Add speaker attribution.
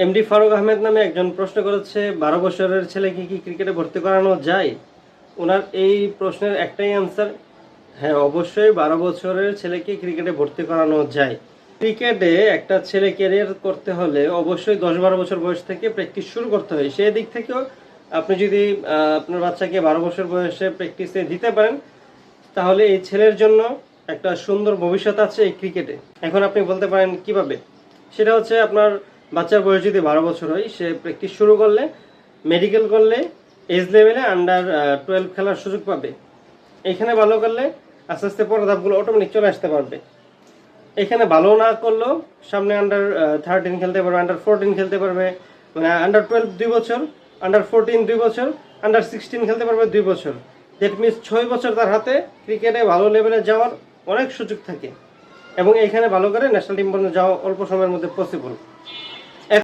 Speaker 1: MD Faruk Ahmed নামে একজন প্রশ্ন করেছে 12 বছরের ছেলেকে কি ক্রিকেটে ভর্তি করানো যায়। ওনার এই প্রশ্নের একটাই অ্যান্সার, হ্যাঁ অবশ্যই 12 বছরের ছেলেকে ক্রিকেটে ভর্তি করানো যায়। ক্রিকেটে একটা ছেলে ক্যারিয়ার করতে হলে অবশ্যই 10-12 বছর বয়স থেকে প্র্যাকটিস শুরু করতে হয়। সেই দিক থেকেও আপনি যদি আপনার বাচ্চাকে 12 বছর বয়সে প্র্যাকটিসে দিতে পারেন, তাহলে এই ছেলের জন্য একটা সুন্দর ভবিষ্যৎ আছে এই ক্রিকেটে। এখন আপনি বলতে পারেন কিভাবে, সেটা হচ্ছে আপনার বাচ্চার বয়স যদি 12 বছর হয়, সে প্র্যাকটিস শুরু করলে, মেডিকেল করলে, এজ লেভেলে আন্ডার 12 খেলার সুযোগ পাবে। এখানে ভালো করলে আস্তে আস্তে পরের ধাপগুলো অটোমেটিক চলে আসতে পারবে। এখানে ভালো না করলেও সামনে আন্ডার 13 খেলতে পারবে, আন্ডার 14 খেলতে পারবে, মানে আন্ডার 12 2 বছর, আন্ডার 14 2 বছর, আন্ডার 16 খেলতে পারবে 2 বছর। দ্যাট মিনস 6 বছর তার হাতে ক্রিকেটে ভালো লেভেলে যাওয়ার অনেক সুযোগ থাকে, এবং এখানে ভালো করে ন্যাশনাল টিম পর্যন্ত যাওয়া অল্প সময়ের মধ্যে পসিবল।